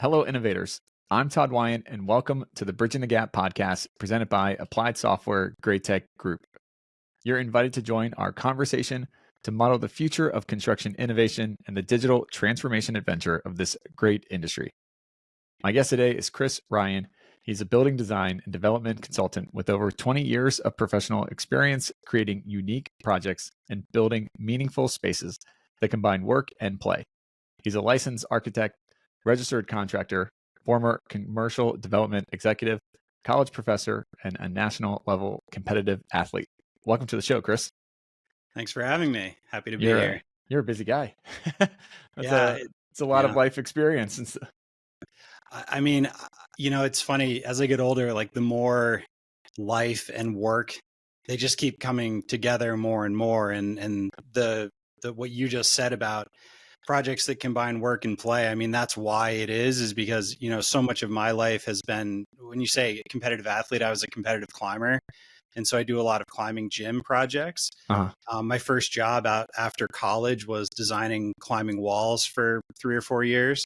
Hello, innovators. I'm Todd Wyant, and welcome to the Bridging the Gap podcast presented by Applied Software GRAITEC Group. You're invited to join our conversation to model the future of construction innovation and the digital transformation adventure of this great industry. My guest today is Chris Ryan. He's a building design and development consultant with over 20 years of professional experience creating unique projects and building meaningful spaces that combine work and play. He's a licensed architect, registered contractor, former commercial development executive, college professor, and a national level competitive athlete. Welcome to the show, Chris. Thanks for having me. Happy to be You're here. you're a busy guy. Yeah, It's a lot of yeah. life experience. I mean, it's funny as I get older, like the more life and work, they just keep coming together more and more. And the what you just said about projects that combine work and play, I mean, that's why it is because, so much of my life has been, when you say competitive athlete, I was a competitive climber. And so I do a lot of climbing gym projects. Uh-huh. My first job out after college was designing climbing walls for 3 or 4 years.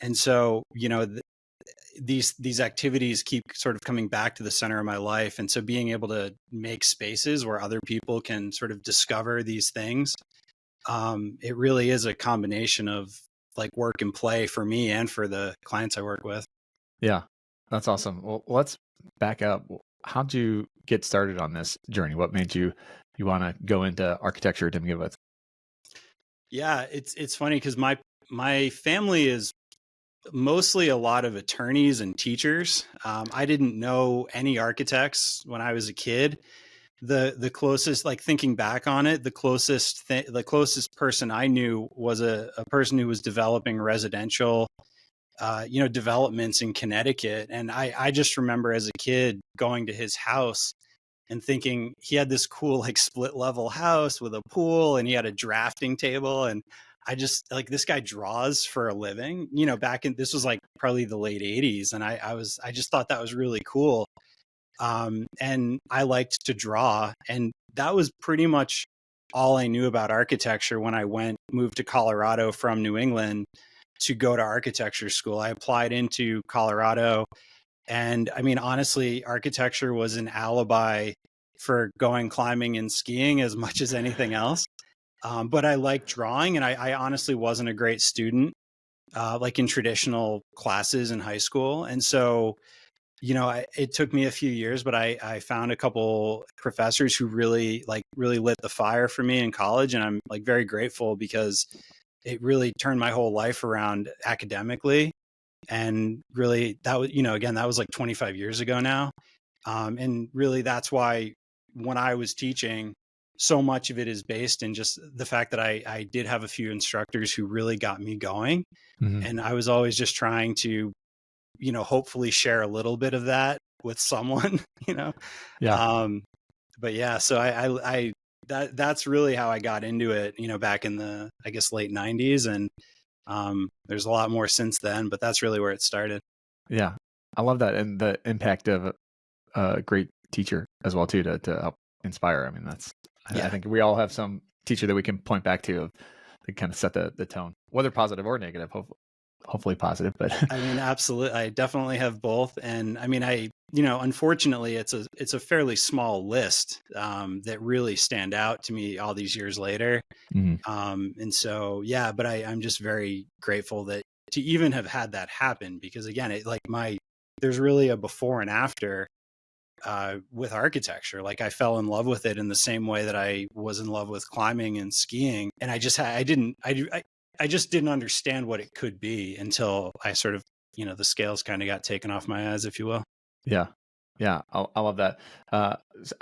And so, these activities keep sort of coming back to the center of my life. And so being able to make spaces where other people can sort of discover these things, it really is a combination of like work and play for me and for the clients I work with. Yeah, that's awesome. Well, let's back up. How'd you get started on this journey? What made you want to go into architecture to begin with? Yeah, it's funny because my family is mostly a lot of attorneys and teachers. I didn't know any architects when I was a kid. The closest, like thinking back on it, the closest person I knew was a person who was developing residential, developments in Connecticut. And I just remember as a kid going to his house and thinking he had this cool like split level house with a pool and he had a drafting table. And I just like, this guy draws for a living, this was like probably the late 80s. And I just thought that was really cool. And I liked to draw, and that was pretty much all I knew about architecture when I moved to Colorado from New England to go to architecture school. I applied into Colorado, and I mean, honestly, architecture was an alibi for going climbing and skiing as much as anything else. But I liked drawing, and I honestly wasn't a great student, like in traditional classes in high school. And so, it took me a few years, but I found a couple professors who really lit the fire for me in college. And I'm like very grateful because it really turned my whole life around academically. And really that was, again, that was like 25 years ago now. And really that's why when I was teaching, so much of it is based in just the fact that I did have a few instructors who really got me going. Mhm. And I was always just trying to, hopefully share a little bit of that with someone, you know? Yeah. Um, but yeah, so that's really how I got into it, back in the, I guess, late 90s. And there's a lot more since then, but that's really where it started. Yeah. I love that. And the impact of a great teacher as well, too, to help inspire. I mean, I Yeah. think we all have some teacher that we can point back to that kind of set the tone, whether positive or negative, hopefully positive, but I mean, absolutely. I definitely have both. And I mean, unfortunately it's a fairly small list, that really stand out to me all these years later. Mhm. And so, yeah, but I'm just very grateful that to even have had that happen, because again, there's really a before and after, with architecture. Like I fell in love with it in the same way that I was in love with climbing and skiing. And I just didn't understand what it could be until I sort of, the scales kind of got taken off my eyes, if you will. Yeah. Yeah. I love that.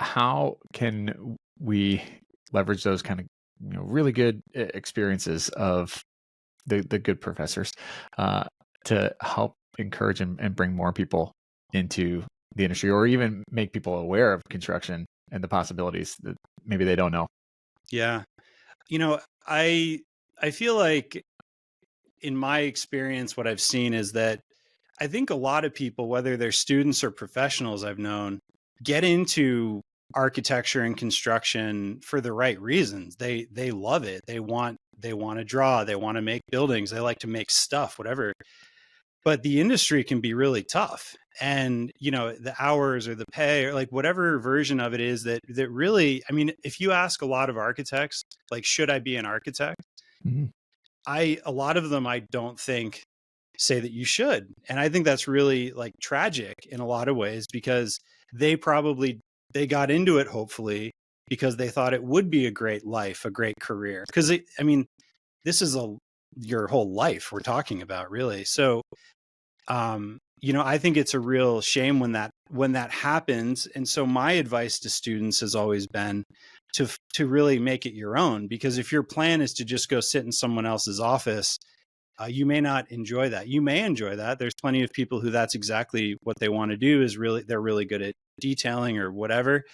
How can we leverage those kind of really good experiences of the good professors uh, to help encourage and bring more people into the industry, or even make people aware of construction and the possibilities that maybe they don't know? Yeah. You know, I I feel like in my experience, what I've seen is that I think a lot of people, whether they're students or professionals I've known, get into architecture and construction for the right reasons. They love it. They want to draw, they want to make buildings, they like to make stuff, whatever. but the industry can be really tough. And, you know, the hours or the pay or like whatever version of it is that really, I mean, if you ask a lot of architects, like, should I be an architect? Mhm. A lot of them, I don't think say that you should. And I think that's really like tragic in a lot of ways, because they probably, they got into it, hopefully, because they thought it would be a great life, a great career. Cause I mean, this is your whole life we're talking about, really. So, you know, I think it's a real shame when that happens. And so my advice to students has always been to really make it your own, because if your plan is to just go sit in someone else's office, you may not enjoy that. You may enjoy that. There's plenty of people who that's exactly what they want to do, is really, they're really good at detailing or whatever.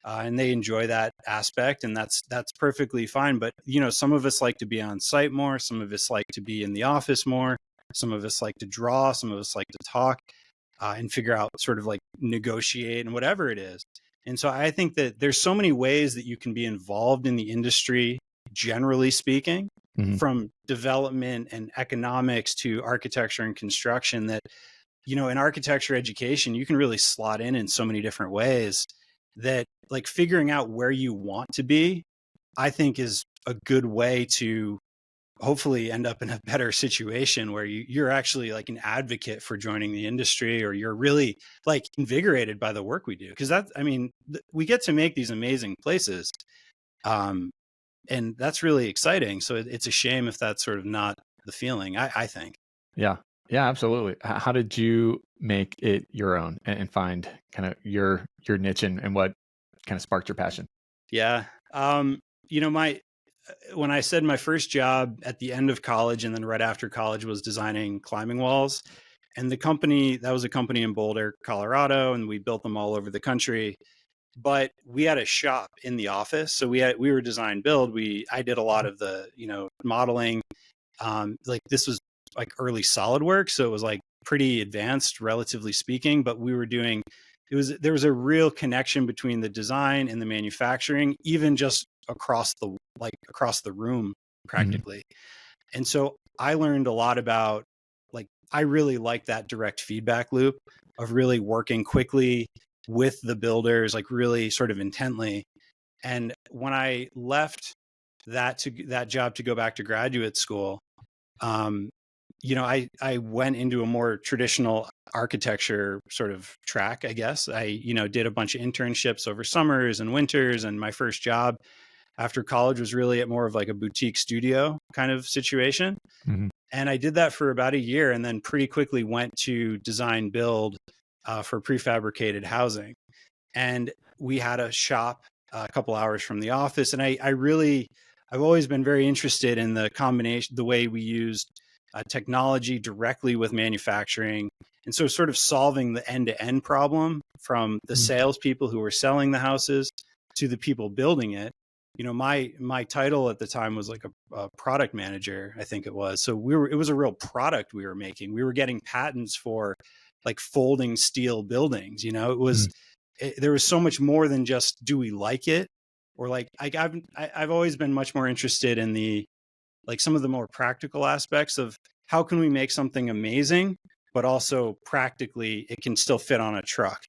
And they enjoy that aspect, and that's perfectly fine. But, you know, some of us like to be on site more. Some of us like to be in the office more. Some of us like to draw. Some of us like to talk and figure out, sort of like negotiate and whatever it is. And so I think that there's so many ways that you can be involved in the industry, generally speaking, Mhm. from development and economics to architecture and construction, that, you know, in architecture education, you can really slot in so many different ways, that like figuring out where you want to be, I think, is a good way to hopefully end up in a better situation where you're actually like an advocate for joining the industry, or you're really like invigorated by the work we do. Cause I mean, we get to make these amazing places. Um, and that's really exciting. So it's a shame if that's sort of not the feeling, I think. Yeah. Yeah, absolutely. How did you make it your own and find kind of your niche and what kind of sparked your passion? Yeah. You know, when I said my first job at the end of college and then right after college was designing climbing walls, and the company, that was a company in Boulder, Colorado, and we built them all over the country. But we had a shop in the office, so we were design build. I did a lot of the, you know, modeling. Like this was like early SolidWorks, so it was like pretty advanced, relatively speaking. But we were doing, there was a real connection between the design and the manufacturing, even just across the room Mhm. practically. And so I learned a lot about, like, I really like that direct feedback loop of really working quickly with the builders, like really sort of intently. And when I left that job to go back to graduate school, um, you know, I went into a more traditional architecture sort of track, I guess. I, you know, did a bunch of internships over summers and winters, and my first job after college was really at more of like a boutique studio kind of situation. Mhm. And I did that for about a year, and then pretty quickly went to design build for prefabricated housing. And we had a shop a couple hours from the office. And I've always been very interested in the combination, the way we used technology directly with manufacturing. And so sort of solving the end-to-end problem, from the Mhm. salespeople who were selling the houses to the people building it. You know, my title at the time was like a product manager, I think it was. So it was a real product we were making. We were getting patents for like folding steel buildings. You know, Mhm. there was so much more than just, do we like it? Or like, I've always been much more interested in the, like, some of the more practical aspects of how can we make something amazing, but also practically it can still fit on a truck,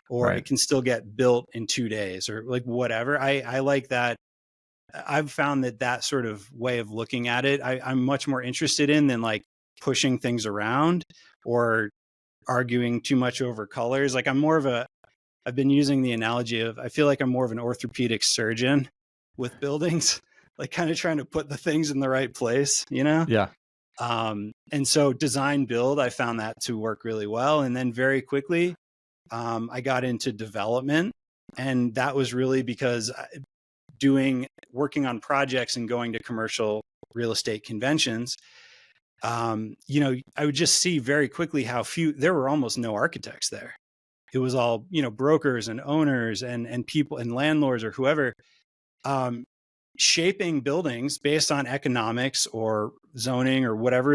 or Right. it can still get built in 2 days, or like whatever. I like that. I've found that sort of way of looking at it, I'm much more interested in than like pushing things around or arguing too much over colors. Like I've been using the analogy of, I feel like I'm more of an orthopedic surgeon with buildings, like kind of trying to put the things in the right place, you know? Yeah. And so design build, I found that to work really well. And then very quickly, I got into development. And that was really because working on projects and going to commercial real estate conventions, you know, I would just see very quickly how there were almost no architects there. It was all, you know, brokers and owners and people and landlords or whoever, um, shaping buildings based on economics or zoning or whatever,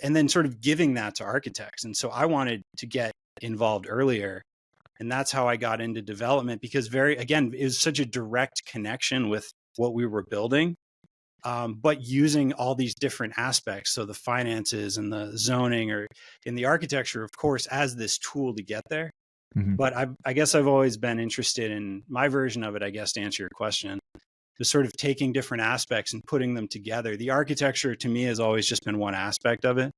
and then sort of giving that to architects. And so I wanted to get involved earlier. And that's how I got into development, because again, it was such a direct connection with what we were building. but using all these different aspects. So the finances and the zoning or in the architecture, of course, as this tool to get there. Mm-hmm. But I guess I've always been interested in my version of it, I guess, to answer your question, is sort of taking different aspects and putting them together. The architecture to me has always just been one aspect of it.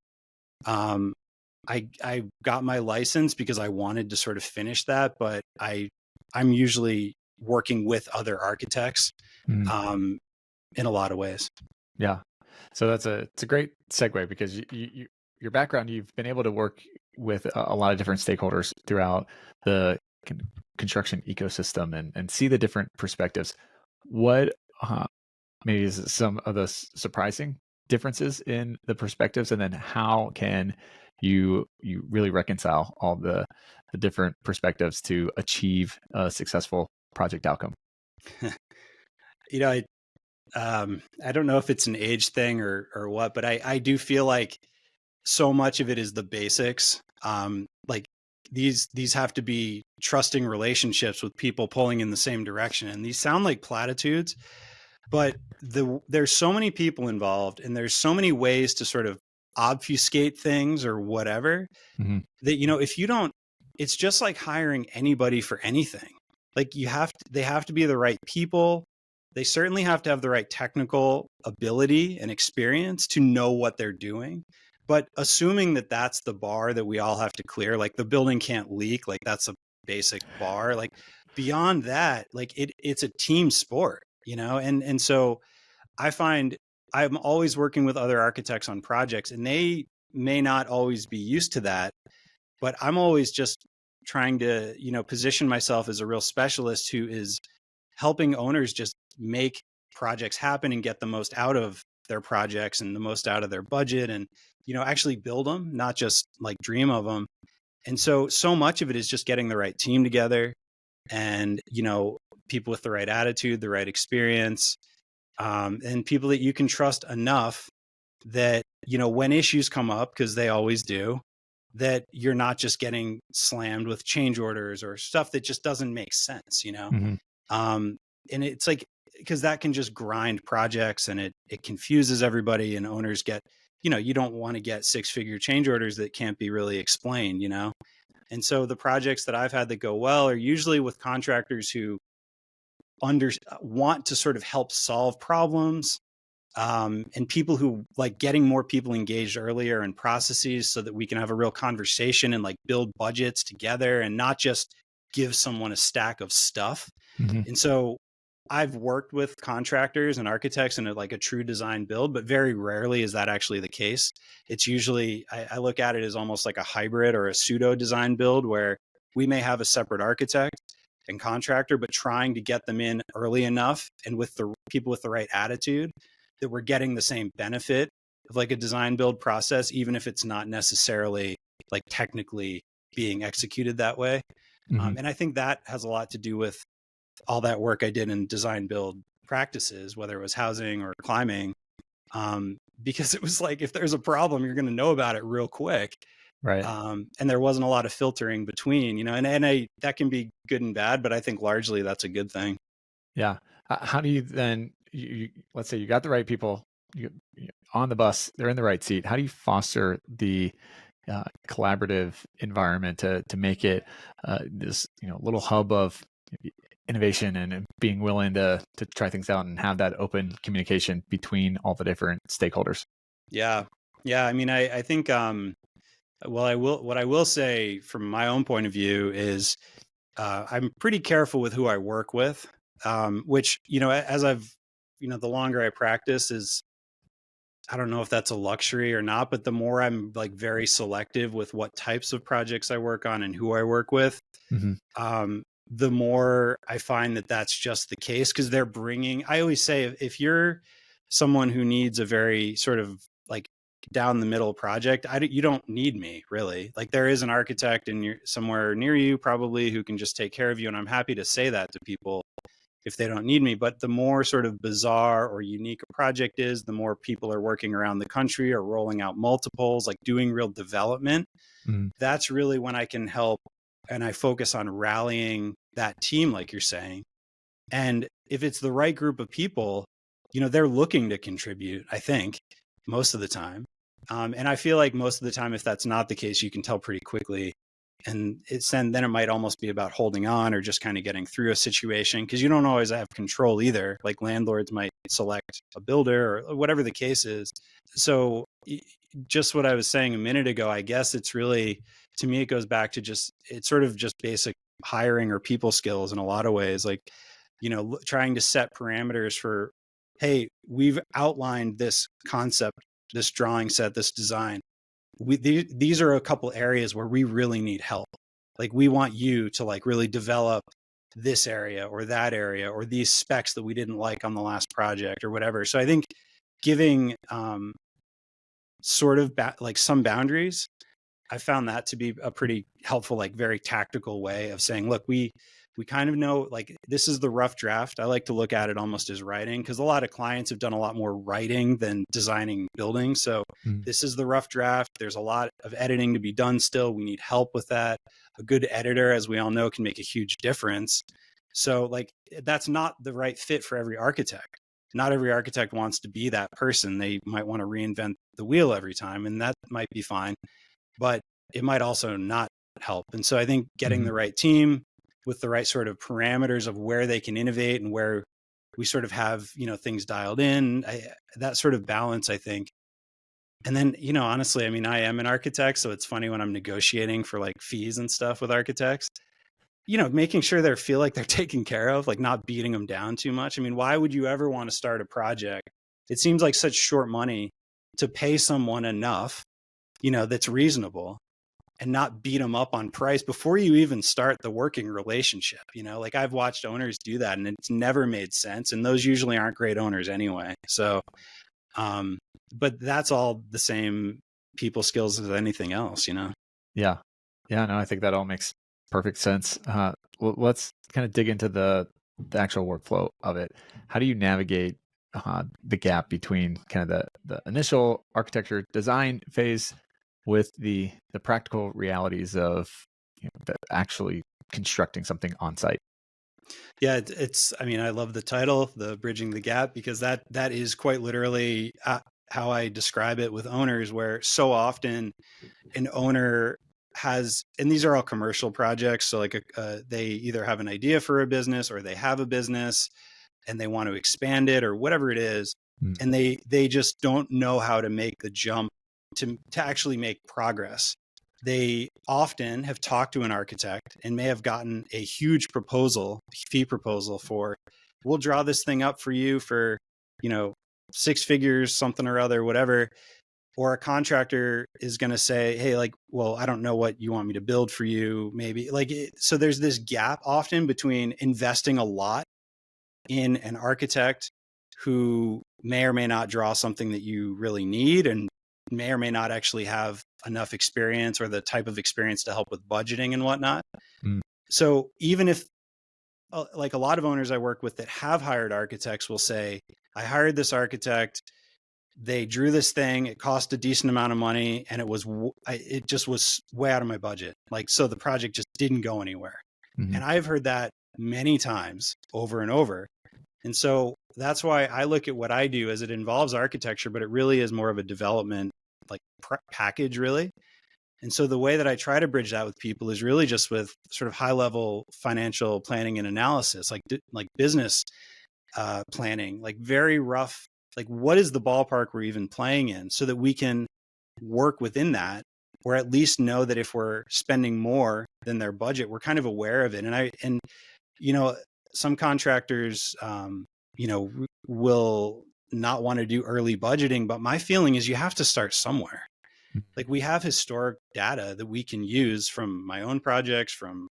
I got my license because I wanted to sort of finish that, but I'm usually working with other architects in a lot of ways. Yeah. So it's a great segue because your background, you've been able to work with a lot of different stakeholders throughout the construction ecosystem and see the different perspectives. What maybe is some of the surprising differences in the perspectives, and then how can you really reconcile all the different perspectives to achieve a successful project outcome? You know, I don't know if it's an age thing or what, but I do feel like so much of it is the basics. Like these have to be trusting relationships with people pulling in the same direction. And these sound like platitudes, but there's so many people involved and there's so many ways to sort of obfuscate things or whatever Mm-hmm. that, if you don't, it's just like hiring anybody for anything. Like they have to be the right people. They certainly have to have the right technical ability and experience to know what they're doing. But assuming that that's the bar that we all have to clear, like the building can't leak, like that's a basic bar. Like beyond that, like it's a team sport, and so I find I'm always working with other architects on projects and they may not always be used to that, but I'm always just trying to, position myself as a real specialist who is helping owners just make projects happen and get the most out of their projects and the most out of their budget and, actually build them, not just like dream of them. And so much of it is just getting the right team together and, people with the right attitude, the right experience, and people that you can trust enough that, when issues come up, because they always do, that you're not just getting slammed with change orders or stuff that just doesn't make sense, Mm-hmm. And it's like, because that can just grind projects and it confuses everybody and owners get, you don't want to get 6-figure change orders that can't be really explained, And so the projects that I've had that go well are usually with contractors who want to sort of help solve problems, and people who like getting more people engaged earlier in processes so that we can have a real conversation and like build budgets together and not just give someone a stack of stuff. Mm-hmm. And so I've worked with contractors and architects in like a true design build, but very rarely is that actually the case. It's usually, I look at it as almost like a hybrid or a pseudo design build where we may have a separate architect and contractor, but trying to get them in early enough and with the people with the right attitude that we're getting the same benefit of like a design build process, even if it's not necessarily like technically being executed that way. Mm-hmm. And I think that has a lot to do with all that work I did in design build practices, whether it was housing or climbing, because it was like, if there's a problem, you're going to know about it real quick. Right. And there wasn't a lot of filtering between, and that can be good and bad, but I think largely that's a good thing. Yeah. How do you then, let's say you got the right people on the bus, they're in the right seat. How do you foster the collaborative environment to make it this little hub of innovation and being willing to try things out and have that open communication between all the different stakeholders? Yeah. I mean, I think, what I will say from my own point of view is, I'm pretty careful with who I work with, which, as I've, the longer I practice is, I don't know if that's a luxury or not, but the more I'm like very selective with what types of projects I work on and who I work with, Mm-hmm. the more I find that that's just the case. Cause I always say, if you're someone who needs a very sort of like down the middle project, you don't need me really. Like there is an architect somewhere near you probably who can just take care of you. And I'm happy to say that to people if they don't need me. But the more sort of bizarre or unique a project is, the more people are working around the country or rolling out multiples, like doing real development. Mm-hmm. That's really when I can help. And I focus on rallying that team, like you're saying. And if it's the right group of people, they're looking to contribute, I think, most of the time. And I feel like most of the time, if that's not the case, you can tell pretty quickly. And then it might almost be about holding on or just kind of getting through a situation, because you don't always have control either. Like landlords might select a builder or whatever the case is. So just what I was saying a minute ago, I guess it's really, to me, it goes back to it's sort of just basic hiring or people skills in a lot of ways. Like, trying to set parameters for, hey, we've outlined this concept, this drawing set, this design. These are a couple areas where we really need help. Like, we want you to like really develop this area or that area, or these specs that we didn't like on the last project or whatever. So I think giving sort of like some boundaries, I found that to be a pretty helpful, like very tactical way of saying, look, we kind of know, like, this is the rough draft. I like to look at it almost as writing, because a lot of clients have done a lot more writing than designing buildings. So this is the rough draft. There's a lot of editing to be done still. We need help with that. A good editor, as we all know, can make a huge difference. So like, that's not the right fit for every architect. Not every architect wants to be that person. They might want to reinvent the wheel every time, and that might be fine, but it might also not help. And so I think getting the right team with the right sort of parameters of where they can innovate and where we sort of have, things dialed in, that sort of balance, I think. And then, honestly, I mean, I am an architect, so it's funny when I'm negotiating for like fees and stuff with architects, making sure they feel like they're taken care of, like not beating them down too much. I mean, why would you ever want to start a project? It seems like such short money to pay someone enough, that's reasonable, and not beat them up on price before you even start the working relationship. Like, I've watched owners do that, and it's never made sense. And those usually aren't great owners anyway. So, but that's all the same people skills as anything else, Yeah. Yeah. No, I think that all makes perfect sense. Well, let's kind of dig into the actual workflow of it. How do you navigate the gap between kind of the initial architecture design phase with the practical realities of actually constructing something on site? Yeah, I mean, I love the title, the Bridging the Gap, because that is quite literally how I describe it with owners, where so often an owner has, and these are all commercial projects. So like they either have an idea for a business, or they have a business and they want to expand it, or whatever it is. And they just don't know how to make the jump to actually make progress. They often have talked to an architect and may have gotten a huge fee proposal for, we'll draw this thing up for you for, 6 figures, something or other, whatever. Or a contractor is going to say, hey, like, well, I don't know what you want me to build for you, maybe. So there's this gap often between investing a lot in an architect who may or may not draw something that you really need, and may or may not actually have enough experience or the type of experience to help with budgeting and whatnot. So even if, like, a lot of owners I work with that have hired architects will say, I hired this architect, they drew this thing, it cost a decent amount of money, and it just was way out of my budget. Like, so the project just didn't go anywhere. And I've heard that many times over and over. And so that's why I look at what I do as it involves architecture, but it really is more of a development like package, really. And so the way that I try to bridge that with people is really just with sort of high level financial planning and analysis, like business planning, like very rough, like what is the ballpark we're even playing in, so that we can work within that, or at least know that if we're spending more than their budget, we're kind of aware of it. And some contractors, will not want to do early budgeting, but my feeling is you have to start somewhere. Like, we have historic data that we can use from my own projects, from,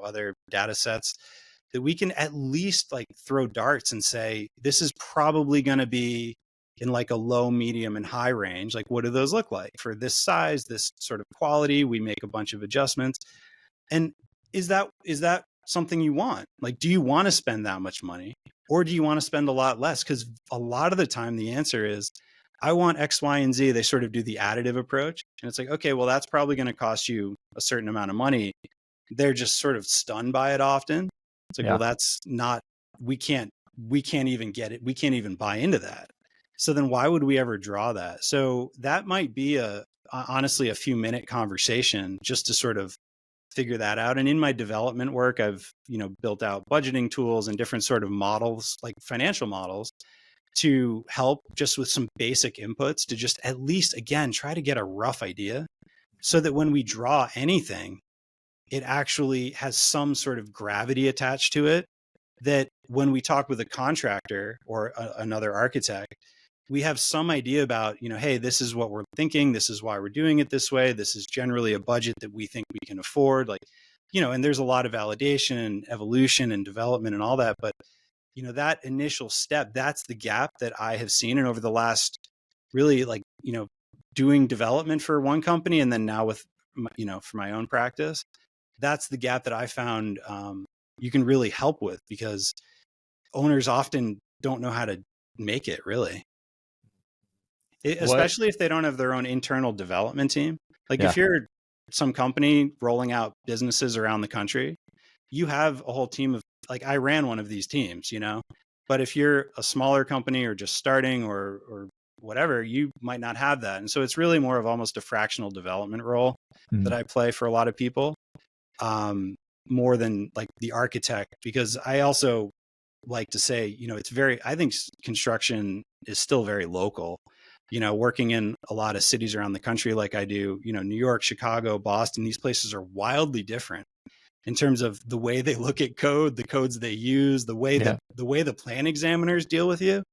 other data sets, that we can at least like throw darts and say, this is probably going to be in like a low, medium, and high range. Like, what do those look like for this size, this sort of quality? We make a bunch of adjustments. And is that something you want? Like, do you want to spend that much money, or do you want to spend a lot less? Because a lot of the time the answer is, I want X, Y, and Z. They sort of do the additive approach. And it's like, okay, well, that's probably going to cost you a certain amount of money. They're just sort of stunned by it often. It's like, well, that's not, we can't we can't even get it. We can't even buy into that. So then why would we ever draw that? So that might be honestly a few minute conversation just to sort of figure that out. And in my development work, I've, built out budgeting tools and different sort of models, like financial models, to help just with some basic inputs to just at least, again, try to get a rough idea so that when we draw anything, it actually has some sort of gravity attached to it, that when we talk with a contractor or another architect, we have some idea about, hey, this is what we're thinking. This is why we're doing it this way. This is generally a budget that we think we can afford. Like, and there's a lot of validation and evolution and development and all that. But, that initial step, that's the gap that I have seen. And over the last really doing development for one company and then now with, for my own practice, that's the gap that I found you can really help with, because owners often don't know how to make it really. Especially if they don't have their own internal development team. Like if you're some company rolling out businesses around the country, you have a whole team of, like, I ran one of these teams, but if you're a smaller company or just starting or whatever, you might not have that. And so it's really more of almost a fractional development role that I play for a lot of people, more than like the architect, because I also like to say, I think construction is still very local. Working in a lot of cities around the country, like I do, New York, Chicago, Boston, these places are wildly different in terms of the way they look at code, the codes they use, the way the plan examiners deal with you.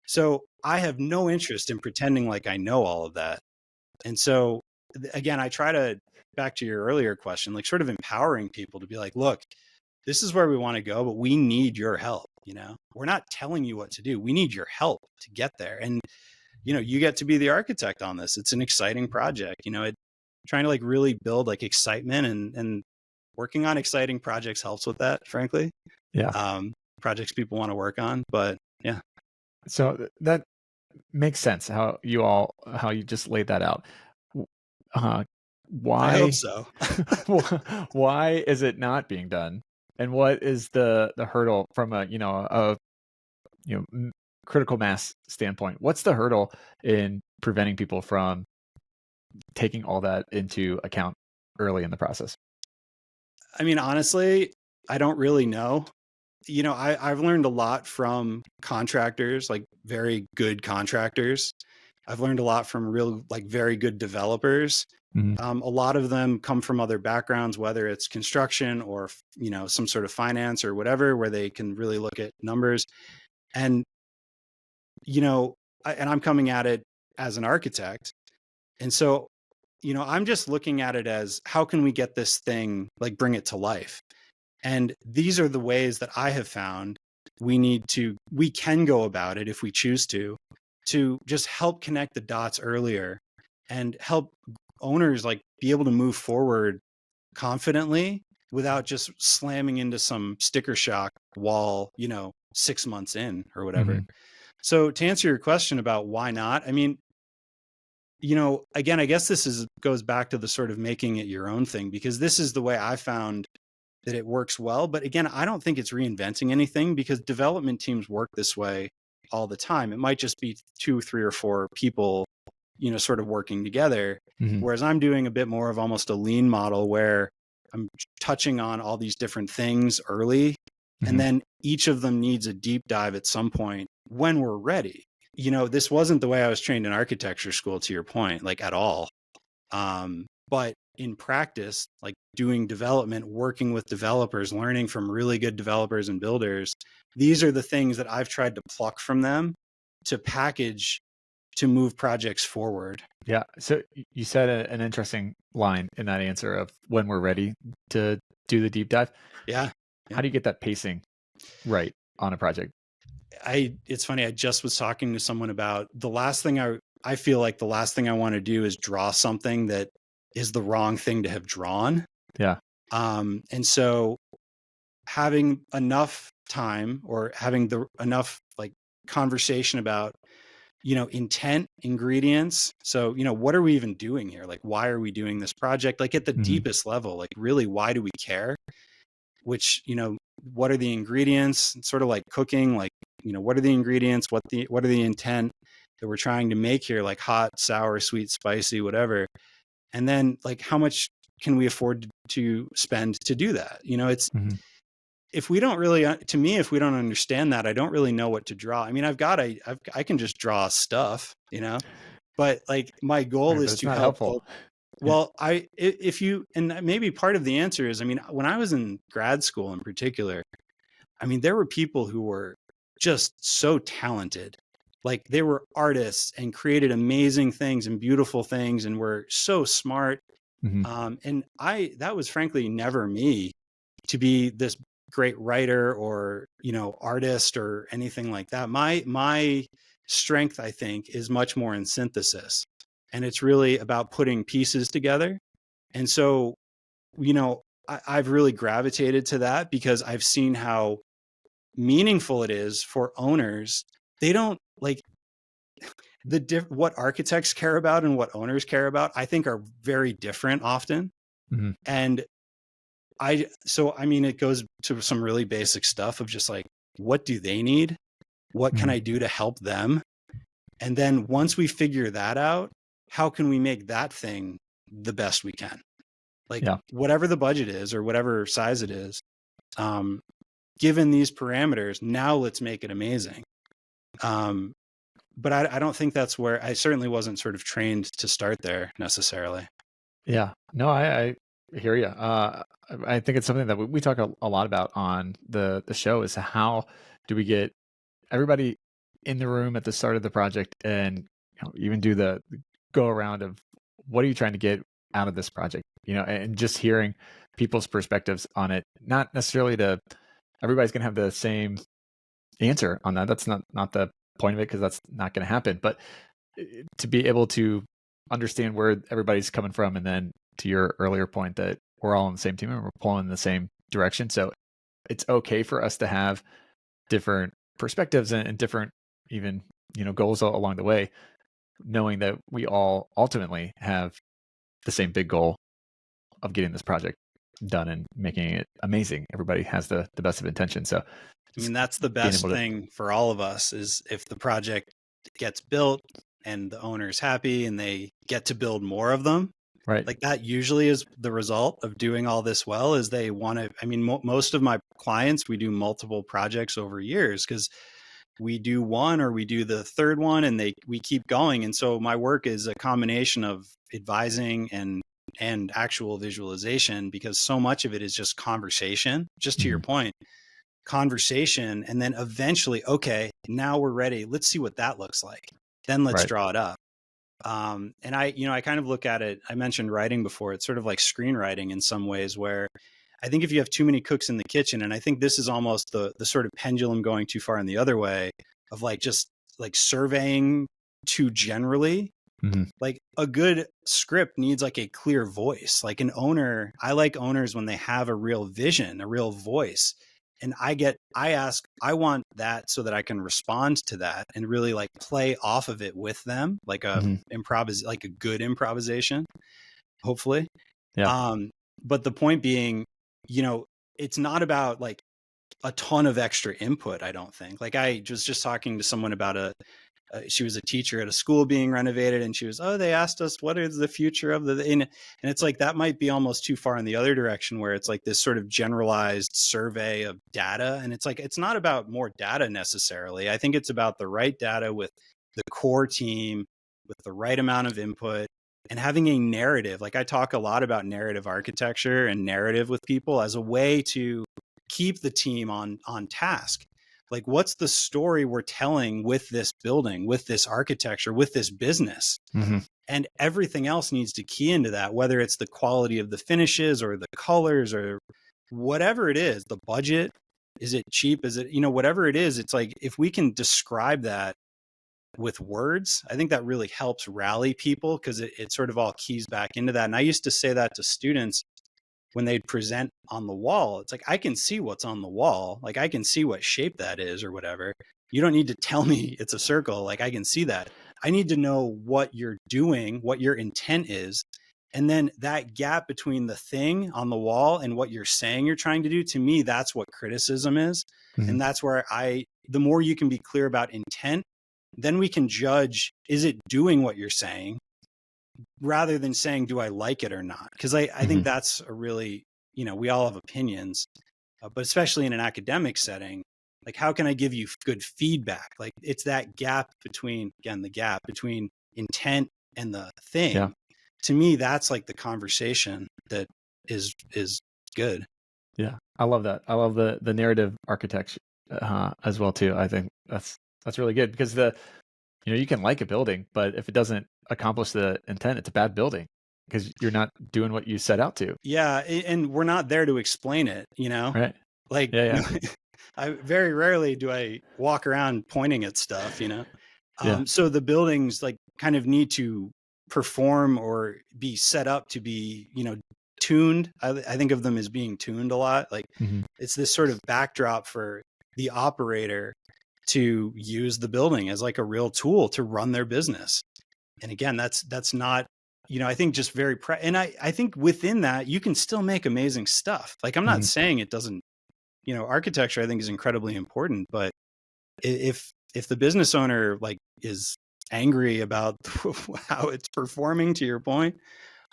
So I have no interest in pretending like I know all of that. And so again, I try to, back to your earlier question, like sort of empowering people to be like, look, this is where we want to go, but we need your help. We're not telling you what to do. We need your help to get there. And you get to be the architect on this. It's an exciting project, trying to like really build like excitement, and working on exciting projects helps with that, frankly. Yeah. Projects people want to work on, but yeah. So that makes sense how you just laid that out. Why? I hope so. Why is it not being done? And what is the hurdle from a critical mass standpoint? What's the hurdle in preventing people from taking all that into account early in the process? I mean, honestly, I don't really know. I've learned a lot from contractors, like very good contractors. I've learned a lot from very good developers. A lot of them come from other backgrounds, whether it's construction or, some sort of finance or whatever, where they can really look at numbers. And, I'm coming at it as an architect. And so, I'm just looking at it as, how can we get this thing, like bring it to life? And these are the ways that I have found we can go about it if we choose to just help connect the dots earlier and help owners like be able to move forward confidently without just slamming into some sticker shock wall, 6 months in or whatever. So to answer your question about why not, I mean, again, I guess this goes back to the sort of making it your own thing, because this is the way I found that it works well. But again, I don't think it's reinventing anything, because development teams work this way all the time. It might just be 2, 3, or 4 people, sort of working together. Whereas I'm doing a bit more of almost a lean model where I'm touching on all these different things early. And then each of them needs a deep dive at some point when we're ready. This wasn't the way I was trained in architecture school, to your point, like at all. But in practice, like doing development, working with developers, learning from really good developers and builders, these are the things that I've tried to pluck from them to package to move projects forward. Yeah. So you said an interesting line in that answer of when we're ready to do the deep dive. Yeah. How do you get that pacing right on a project? It's funny. I just was talking to someone about the last thing I feel like the last thing I want to do is draw something that is the wrong thing to have drawn. Yeah. And so having enough time, or having enough like conversation about, intent, ingredients. So, what are we even doing here? Like, why are we doing this project? Like at the deepest level, like really, why do we care? Which, what are the ingredients? It's sort of like cooking, like what are the ingredients, what are the intent that we're trying to make here, like hot, sour, sweet, spicy, whatever. And then like, how much can we afford to spend to do that? It's, if we don't really, to me, if we don't understand that, I don't really know what to draw. I mean, I can just draw stuff, but like my goal Right, but is it's to not help. helpful. Well, if you, and maybe part of the answer is, I mean, when I was in grad school in particular, I mean, there were people who were just so talented. Like they were artists and created amazing things and beautiful things and were so smart. And that was frankly never me to be this great writer or, artist or anything like that. My strength, I think, is much more in synthesis. And it's really about putting pieces together. And so, I've really gravitated to that because I've seen how meaningful it is for owners. They don't like what architects care about and what owners care about, I think, are very different often. And I mean, it goes to some really basic stuff of just like, what do they need? What can I do to help them? And then once we figure that out, how can we make that thing the best we can? Like whatever the budget is or whatever size it is, given these parameters, now let's make it amazing. But I don't think that's where I certainly wasn't sort of trained to start there necessarily. Yeah, no, I hear you. I think it's something that we talk a lot about on the show is how do we get everybody in the room at the start of the project and even do the go around of what are you trying to get out of this project, and just hearing people's perspectives on it, not necessarily everybody's going to have the same answer on that. That's not the point of it because that's not going to happen. But to be able to understand where everybody's coming from, and then to your earlier point that we're all on the same team and we're pulling in the same direction. So it's okay for us to have different perspectives and different even goals along the way, knowing that we all ultimately have the same big goal of getting this project done and making it amazing. Everybody has the best of intention. So I mean, that's the best thing for all of us is if the project gets built and the owner's happy and they get to build more of them. Right. Like that usually is the result of doing all this well is they want to, I mean, most of my clients, we do multiple projects over years because we do one or we do the third one and we keep going. And so my work is a combination of advising and actual visualization because so much of it is just conversation, just to your point, conversation. And then eventually, okay, now we're ready. Let's see what that looks like. Then let's draw it up. And I kind of look at it, I mentioned writing before, it's sort of like screenwriting in some ways where I think if you have too many cooks in the kitchen, and I think this is almost the sort of pendulum going too far in the other way of like, just like surveying too generally, like a good script needs like a clear voice, like an owner. I like owners when they have a real vision, a real voice. And I want that so that I can respond to that and really like play off of it with them, like like a good improvisation, hopefully. Yeah. But the point being, it's not about like a ton of extra input. I don't think. Like I was just talking to someone about she was a teacher at a school being renovated and she was, they asked us what is the future of and it's like, that might be almost too far in the other direction where it's like this sort of generalized survey of data. And it's like, it's not about more data necessarily. I think it's about the right data with the core team, with the right amount of input and having a narrative. Like I talk a lot about narrative architecture and narrative with people as a way to keep the team on task. Like, what's the story we're telling with this building, with this architecture, with this business? And everything else needs to key into that, whether it's the quality of the finishes or the colors or whatever it is, the budget, is it cheap? Is it, whatever it is, it's like, if we can describe that with words, I think that really helps rally people because it sort of all keys back into that. And I used to say that to students when they'd present on the wall. It's like, I can see what's on the wall. Like I can see what shape that is or whatever. You don't need to tell me it's a circle. Like I can see that. I need to know what you're doing, what your intent is. And then that gap between the thing on the wall and what you're saying you're trying to do, to me, that's what criticism is. And that's where I the more you can be clear about intent, then we can judge, is it doing what you're saying, rather than saying, do I like it or not? Because I think that's a really, we all have opinions, but especially in an academic setting, like how can I give you good feedback? Like it's that gap between, again, the gap between intent and the thing. Yeah. To me, that's like the conversation that is good. Yeah. I love that. I love the narrative architecture as well too. I think that's really good because you can like a building, but if it doesn't accomplish the intent, it's a bad building because you're not doing what you set out to. Yeah. And we're not there to explain it, Right. like, Yeah. I very rarely do I walk around pointing at stuff, Yeah. So the buildings like kind of need to perform or be set up to be, tuned. I think of them as being tuned a lot. Like it's this sort of backdrop for the operator to use the building as like a real tool to run their business. And again, that's not, I think just very, and I think within that you can still make amazing stuff. Like I'm not saying it doesn't, architecture I think is incredibly important, but if the business owner like is angry about how it's performing, to your point,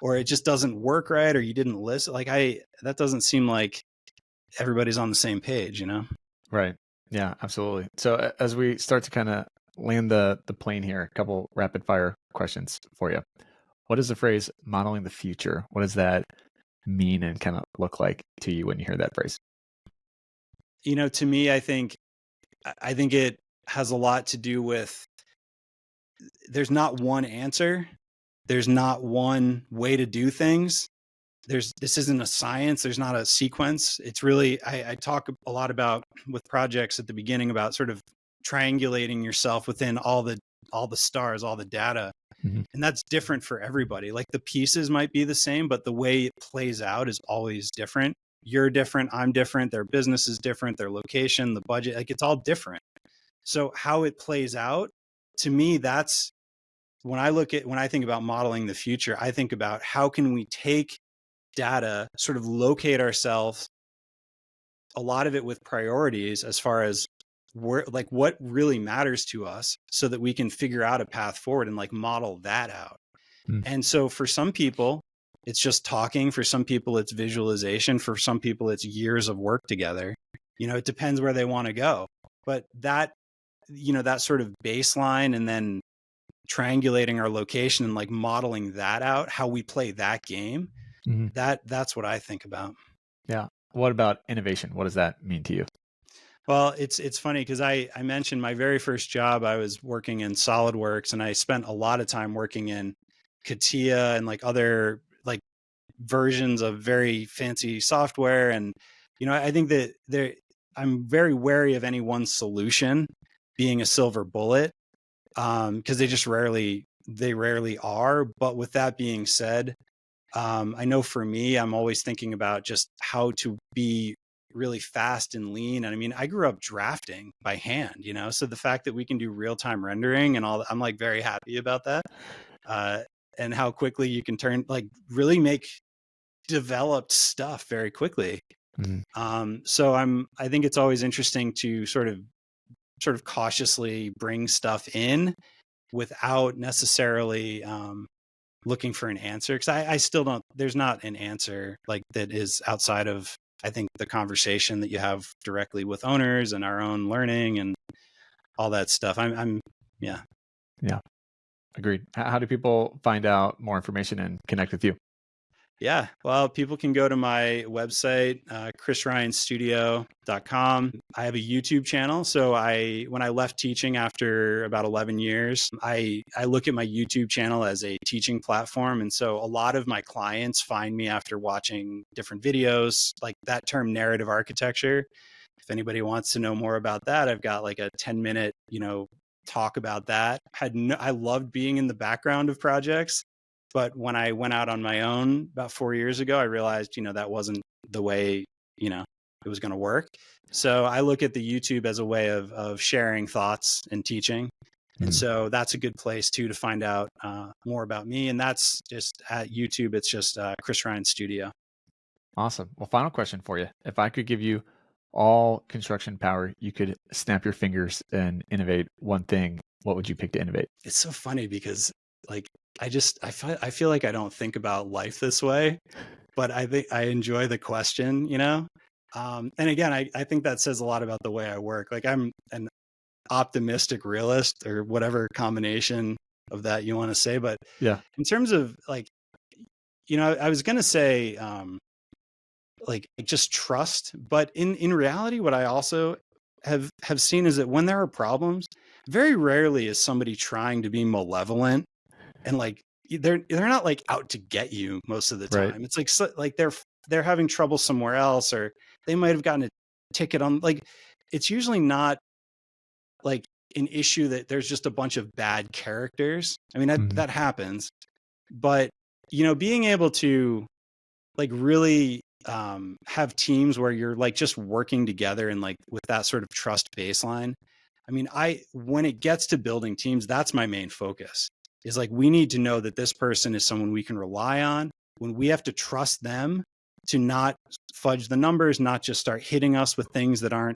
or it just doesn't work right, or you didn't listen, like that doesn't seem like everybody's on the same page, Right. Yeah, absolutely. So as we start to kind of land the plane here, a couple rapid fire questions for you. What is the phrase modeling the future? What does that mean and kind of look like to you when you hear that phrase? To me, I think it has a lot to do with, there's not one answer. There's not one way to do things. This isn't a science. There's not a sequence. It's really, I talk a lot about with projects at the beginning about sort of triangulating yourself within all the stars, all the data. And that's different for everybody. Like the pieces might be the same, but the way it plays out is always different. You're different. I'm different. Their business is different. Their location, the budget, like it's all different. So how it plays out, to me, that's when I think about modeling the future, I think about how can we take data, sort of locate ourselves, a lot of it with priorities as far as what really matters to us, so that we can figure out a path forward and like model that out. And so for some people, it's just talking. For some people, it's visualization. For some people, it's years of work together. It depends where they want to go. But that, that sort of baseline, and then triangulating our location and like modeling that out, how we play that game, that's what I think about. Yeah. What about innovation? What does that mean to you? Well, it's funny because I mentioned my very first job, I was working in SolidWorks, and I spent a lot of time working in CATIA and like other like versions of very fancy software. And, I think that I'm very wary of any one solution being a silver bullet, because they rarely are. But with that being said, I know for me, I'm always thinking about just how to be really fast and lean. And I mean, I grew up drafting by hand, so the fact that we can do real-time rendering and all that, I'm like very happy about that. And how quickly you can really make developed stuff very quickly. So I think it's always interesting to sort of cautiously bring stuff in without necessarily looking for an answer. Because I still don't, there's not an answer like that is outside of, I think, the conversation that you have directly with owners and our own learning and all that stuff. Yeah. Agreed. How do people find out more information and connect with you? Yeah. Well, people can go to my website, chrisryanstudio.com. I have a YouTube channel. So when I left teaching after about 11 years, I look at my YouTube channel as a teaching platform. And so a lot of my clients find me after watching different videos, like that term narrative architecture. If anybody wants to know more about that, I've got like a 10-minute, talk about that. I loved being in the background of projects. But when I went out on my own about 4 years ago, I realized, that wasn't the way, it was going to work. So I look at the YouTube as a way of sharing thoughts and teaching. And so that's a good place too, to find out more about me. And that's just at YouTube. It's just Chris Ryan Studio. Awesome. Well, final question for you. If I could give you all construction power, you could snap your fingers and innovate one thing, what would you pick to innovate? It's so funny because like I feel like I don't think about life this way, but I think I enjoy the question, you know? And again, I think that says a lot about the way I work. Like I'm an optimistic realist or whatever combination of that you want to say. But Yeah. in terms of like, I was going to say, like just trust, but in reality, what I also have seen is that when there are problems, very rarely is somebody trying to be malevolent and like they're not like out to get you most of the Right. time. It's like like they're having trouble somewhere else, or they might have gotten a ticket on, like it's usually not like an issue that there's just a bunch of bad characters. I mean that happens, but being able to like really have teams where you're like just working together and like with that sort of trust baseline. I mean, when it gets to building teams, that's my main focus, is like we need to know that this person is someone we can rely on. When we have to trust them to not fudge the numbers, not just start hitting us with things that aren't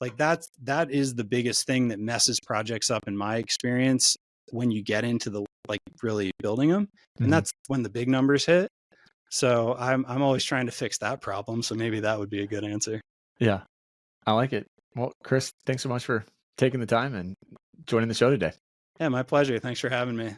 like that is the biggest thing that messes projects up in my experience when you get into the like really building them. And that's when the big numbers hit. So I'm always trying to fix that problem. So maybe that would be a good answer. Yeah, I like it. Well, Chris, thanks so much for taking the time and joining the show today. Yeah, my pleasure. Thanks for having me.